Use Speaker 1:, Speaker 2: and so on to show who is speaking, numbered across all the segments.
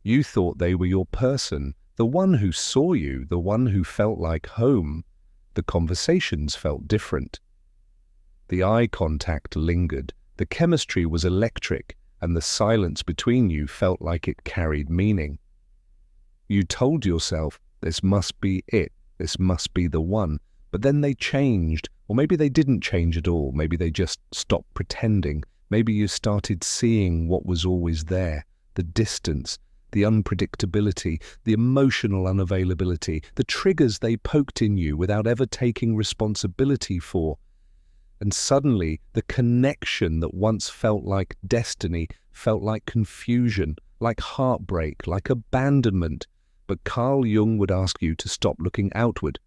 Speaker 1: You thought they were your person, the one who saw you, the one who felt like home. The conversations felt different. The eye contact lingered, the chemistry was electric, and the silence between you felt like it carried meaning. You told yourself, this must be it, this must be the one, but then they changed, or maybe they didn't change at all, maybe they just stopped pretending, maybe you started seeing what was always there, the distance, the unpredictability, the emotional unavailability, the triggers they poked in you without ever taking responsibility for. And suddenly, the connection that once felt like destiny felt like confusion, like heartbreak, like abandonment. But Carl Jung would ask you to stop looking outward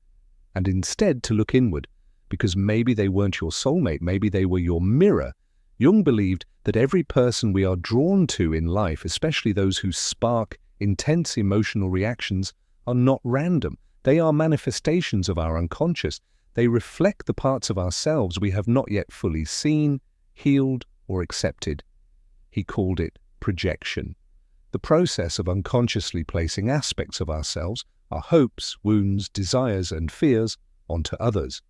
Speaker 1: and instead to look inward, because maybe they weren't your soulmate, maybe they were your mirror. Jung believed that every person we are drawn to in life, especially those who spark intense emotional reactions, are not random. They are manifestations of our unconscious. They reflect the parts of ourselves we have not yet fully seen, healed, or accepted. He called it projection, the process of unconsciously placing aspects of ourselves, our hopes, wounds, desires, and fears, onto others.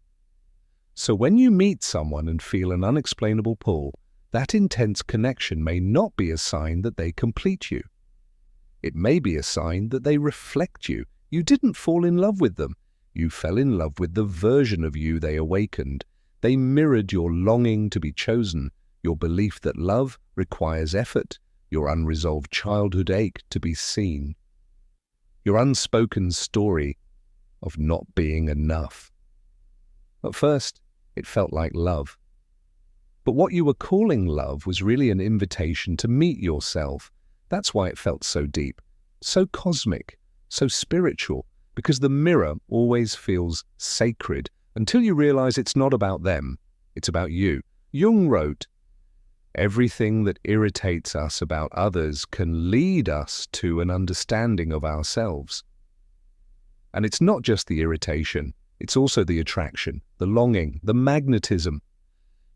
Speaker 1: So when you meet someone and feel an unexplainable pull, that intense connection may not be a sign that they complete you. It may be a sign that they reflect you. You didn't fall in love with them. You fell in love with the version of you they awakened. They mirrored your longing to be chosen, your belief that love requires effort, your unresolved childhood ache to be seen, your unspoken story of not being enough. At first, it felt like love. But what you were calling love was really an invitation to meet yourself. That's why it felt so deep, so cosmic, so spiritual, because the mirror always feels sacred until you realize it's not about them, it's about you. Jung wrote, "Everything that irritates us about others can lead us to an understanding of ourselves." And it's not just the irritation, it's also the attraction, the longing, the magnetism.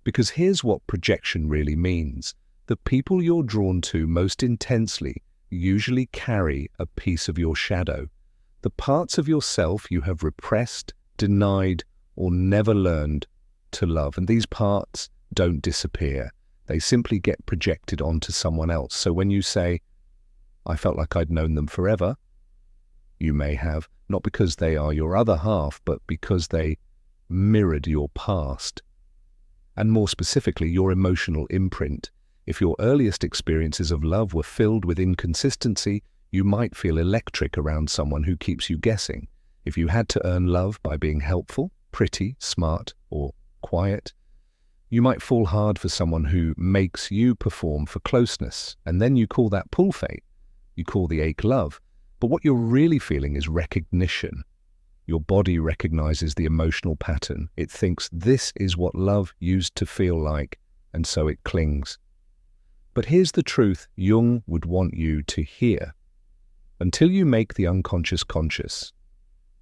Speaker 1: Because here's what projection really means. The people you're drawn to most intensely usually carry a piece of your shadow, the parts of yourself you have repressed, denied, or never learned to love. And these parts don't disappear. They simply get projected onto someone else. So when you say, "I felt like I'd known them forever," you may have, not because they are your other half, but because they mirrored your past. And more specifically, your emotional imprint. If your earliest experiences of love were filled with inconsistency, you might feel electric around someone who keeps you guessing. If you had to earn love by being helpful, pretty, smart, or quiet, you might fall hard for someone who makes you perform for closeness, and then you call that pull fate. You call the ache love. But what you're really feeling is recognition. Your body recognizes the emotional pattern. It thinks this is what love used to feel like, and so it clings. But here's the truth Jung would want you to hear. Until you make the unconscious conscious,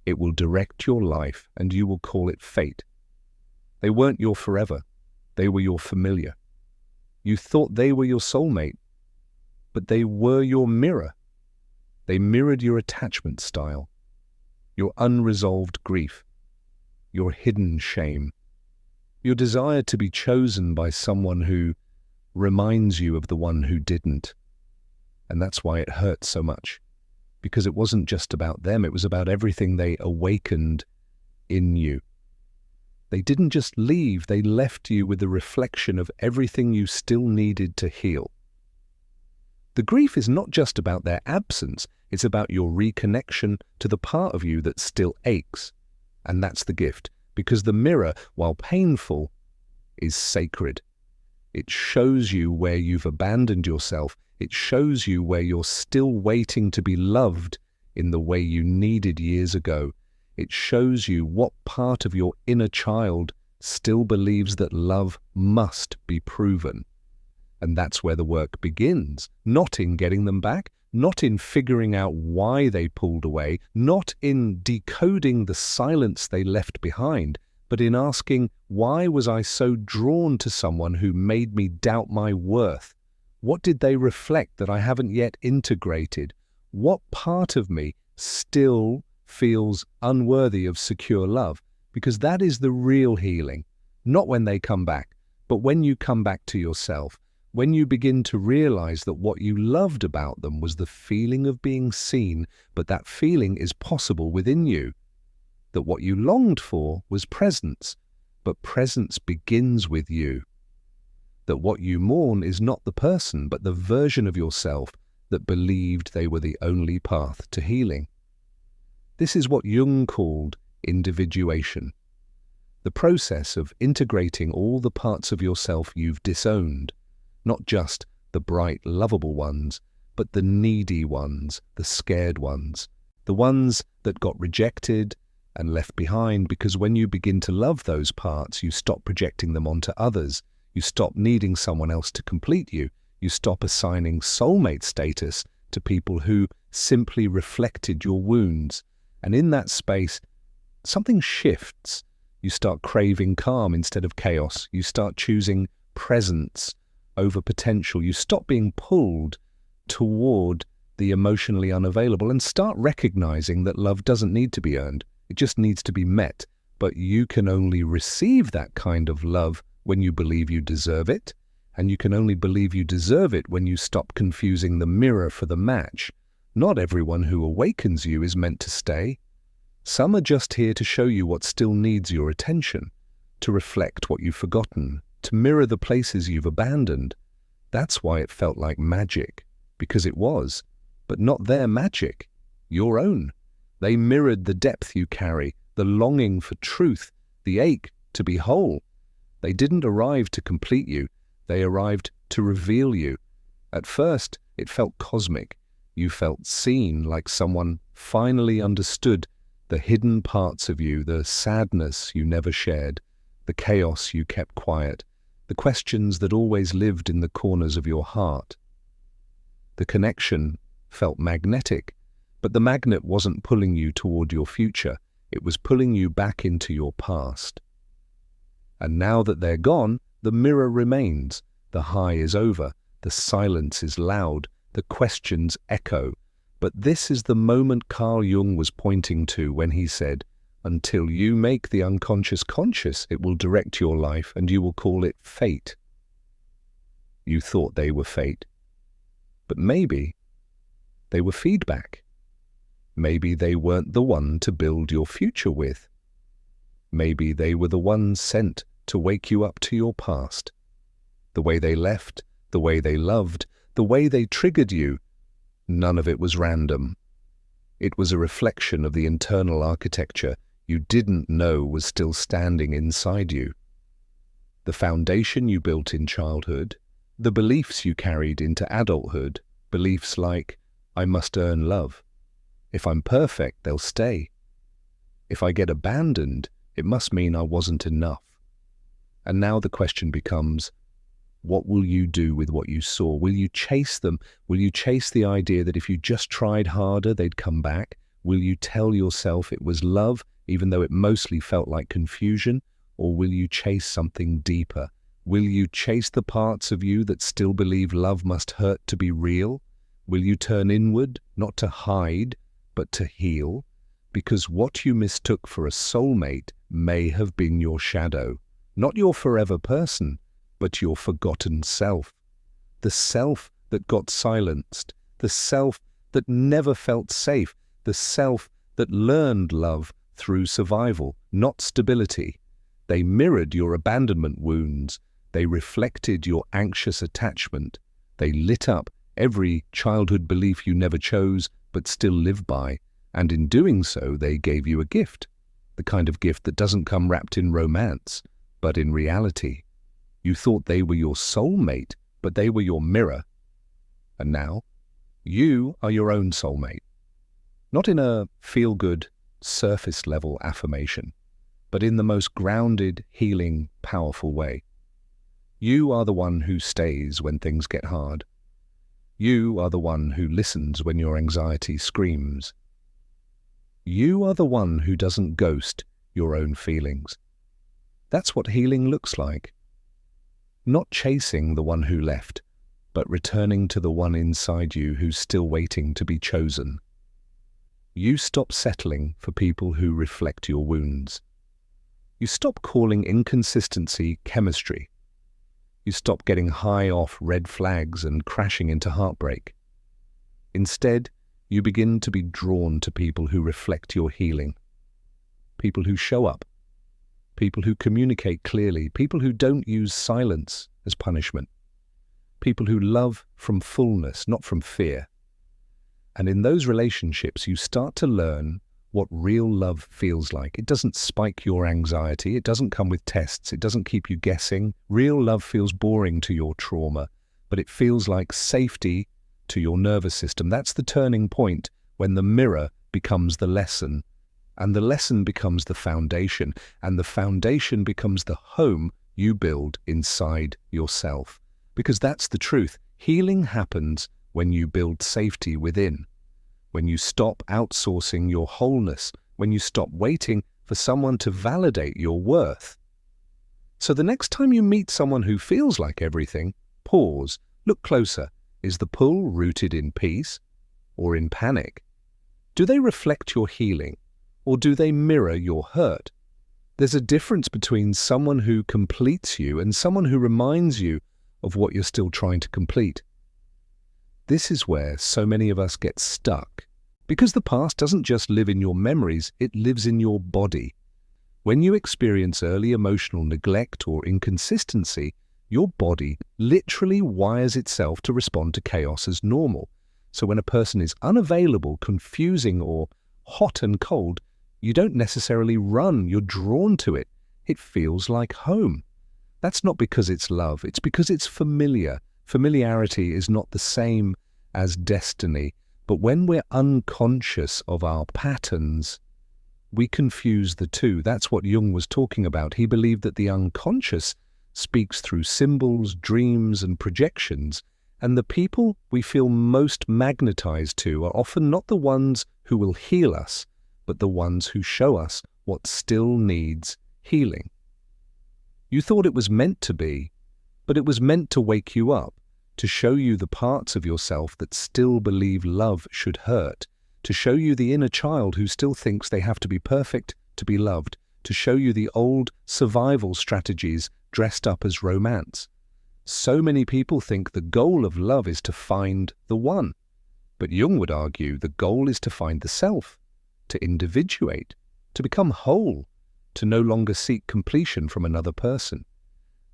Speaker 1: it will direct your life and you will call it fate. They weren't your forever. They were your familiar. You thought they were your soulmate, but they were your mirror. They mirrored your attachment style, your unresolved grief, your hidden shame, your desire to be chosen by someone who reminds you of the one who didn't. And that's why it hurts so much, because it wasn't just about them, it was about everything they awakened in you. They didn't just leave, they left you with the reflection of everything you still needed to heal. The grief is not just about their absence, it's about your reconnection to the part of you that still aches. And that's the gift, because the mirror, while painful, is sacred. It shows you where you've abandoned yourself. It shows you where you're still waiting to be loved in the way you needed years ago. It shows you what part of your inner child still believes that love must be proven. And that's where the work begins, not in getting them back, not in figuring out why they pulled away, not in decoding the silence they left behind, but in asking, why was I so drawn to someone who made me doubt my worth? What did they reflect that I haven't yet integrated? What part of me still feels unworthy of secure love? Because that is the real healing, not when they come back, but when you come back to yourself, when you begin to realize that what you loved about them was the feeling of being seen, but that feeling is possible within you, that what you longed for was presence, but presence begins with you, that what you mourn is not the person, but the version of yourself that believed they were the only path to healing. This is what Jung called individuation, the process of integrating all the parts of yourself you've disowned, not just the bright, lovable ones, but the needy ones, the scared ones, the ones that got rejected and left behind, because when you begin to love those parts, you stop projecting them onto others, you stop needing someone else to complete you, you stop assigning soulmate status to people who simply reflected your wounds. And in that space, something shifts. You start craving calm instead of chaos. You start choosing presence over potential. You stop being pulled toward the emotionally unavailable and start recognizing that love doesn't need to be earned. It just needs to be met. But you can only receive that kind of love when you believe you deserve it. And you can only believe you deserve it when you stop confusing the mirror for the match. Not everyone who awakens you is meant to stay. Some are just here to show you what still needs your attention, to reflect what you've forgotten, to mirror the places you've abandoned. That's why it felt like magic, because it was, but not their magic, your own. They mirrored the depth you carry, the longing for truth, the ache to be whole. They didn't arrive to complete you, they arrived to reveal you. At first, it felt cosmic. You felt seen, like someone finally understood the hidden parts of you, the sadness you never shared, the chaos you kept quiet, the questions that always lived in the corners of your heart. The connection felt magnetic, but the magnet wasn't pulling you toward your future, it was pulling you back into your past. And now that they're gone, the mirror remains, the high is over, the silence is loud, the questions echo. But this is the moment Carl Jung was pointing to when he said, "Until you make the unconscious conscious, it will direct your life and you will call it fate." You thought they were fate, but maybe they were feedback. Maybe they weren't the one to build your future with. Maybe they were the ones sent to wake you up to your past. The way they left, the way they loved, the way they triggered you, none of it was random. It was a reflection of the internal architecture you didn't know was still standing inside you. The foundation you built in childhood, the beliefs you carried into adulthood, beliefs like, I must earn love. If I'm perfect, they'll stay. If I get abandoned, it must mean I wasn't enough. And now the question becomes, what will you do with what you saw? Will you chase them? Will you chase the idea that if you just tried harder, they'd come back? Will you tell yourself it was love, even though it mostly felt like confusion? Or will you chase something deeper? Will you chase the parts of you that still believe love must hurt to be real? Will you turn inward, not to hide, but to heal? Because what you mistook for a soulmate may have been your shadow, not your forever person, but your forgotten self. The self that got silenced, the self that never felt safe, the self that learned love through survival, not stability. They mirrored your abandonment wounds. They reflected your anxious attachment. They lit up every childhood belief you never chose but still live by. And in doing so, they gave you a gift, the kind of gift that doesn't come wrapped in romance, but in reality. You thought they were your soulmate, but they were your mirror. And now, you are your own soulmate. Not in a feel-good, surface-level affirmation, but in the most grounded, healing, powerful way. You are the one who stays when things get hard. You are the one who listens when your anxiety screams. You are the one who doesn't ghost your own feelings. That's what healing looks like. Not chasing the one who left, but returning to the one inside you who's still waiting to be chosen. You stop settling for people who reflect your wounds. You stop calling inconsistency chemistry. You stop getting high off red flags and crashing into heartbreak. Instead, you begin to be drawn to people who reflect your healing. People who show up. People who communicate clearly. People who don't use silence as punishment. People who love from fullness, not from fear. And in those relationships, you start to learn what real love feels like. It doesn't spike your anxiety. It doesn't come with tests. It doesn't keep you guessing. Real love feels boring to your trauma, but it feels like safety to your nervous system. That's the turning point when the mirror becomes the lesson, and the lesson becomes the foundation, and the foundation becomes the home you build inside yourself. Because that's the truth. Healing happens when you build safety within, when you stop outsourcing your wholeness, when you stop waiting for someone to validate your worth. So the next time you meet someone who feels like everything, pause, look closer. Is the pull rooted in peace or in panic? Do they reflect your healing, or do they mirror your hurt? There's a difference between someone who completes you and someone who reminds you of what you're still trying to complete. This is where so many of us get stuck, because the past doesn't just live in your memories, it lives in your body. When you experience early emotional neglect or inconsistency, your body literally wires itself to respond to chaos as normal. So when a person is unavailable, confusing, or hot and cold, you don't necessarily run, you're drawn to it. It feels like home. That's not because it's love, it's because it's familiar. Familiarity is not the same as destiny, but when we're unconscious of our patterns, we confuse the two. That's what Jung was talking about. He believed that the unconscious speaks through symbols, dreams, and projections, and the people we feel most magnetized to are often not the ones who will heal us, but the ones who show us what still needs healing. You thought it was meant to be, but it was meant to wake you up, to show you the parts of yourself that still believe love should hurt, to show you the inner child who still thinks they have to be perfect to be loved, to show you the old survival strategies dressed up as romance. So many people think the goal of love is to find the one, but Jung would argue the goal is to find the self, to individuate, to become whole, to no longer seek completion from another person.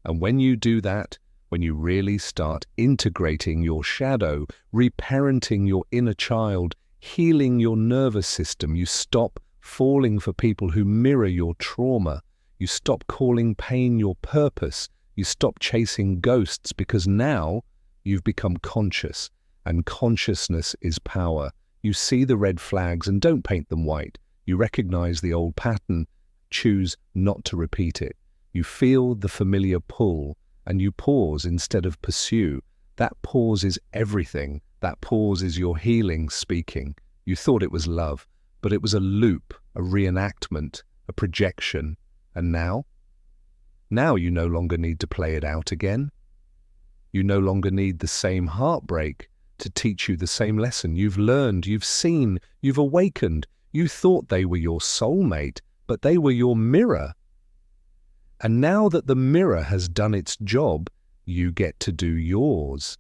Speaker 1: And when you do that, when you really start integrating your shadow, reparenting your inner child, healing your nervous system, you stop falling for people who mirror your trauma. You stop calling pain your purpose. You stop chasing ghosts, because now you've become conscious, and consciousness is power. You see the red flags and don't paint them white. You recognize the old pattern, choose not to repeat it. You feel the familiar pull, and you pause instead of pursue. That pause is everything. That pause is your healing speaking. You thought it was love, but it was a loop, a reenactment, a projection. And now? Now you no longer need to play it out again. You no longer need the same heartbreak to teach you the same lesson. You've learned, you've seen, you've awakened. You thought they were your soulmate, but they were your mirror. And now that the mirror has done its job, you get to do yours.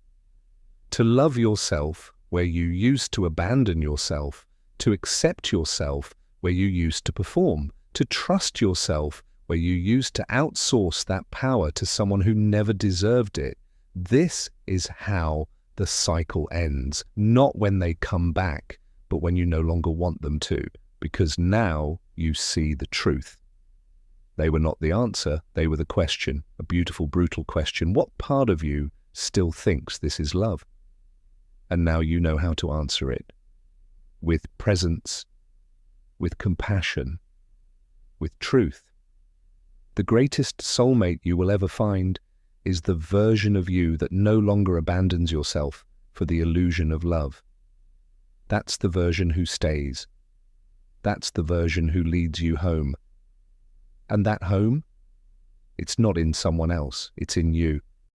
Speaker 1: To love yourself where you used to abandon yourself, to accept yourself where you used to perform, to trust yourself where you used to outsource that power to someone who never deserved it. This is how the cycle ends, not when they come back, but when you no longer want them to, because now you see the truth. They were not the answer, they were the question, a beautiful, brutal question. What part of you still thinks this is love? And now you know how to answer it. With presence, with compassion, with truth. The greatest soulmate you will ever find is the version of you that no longer abandons yourself for the illusion of love. That's the version who stays. That's the version who leads you home. And that home, it's not in someone else, it's in you.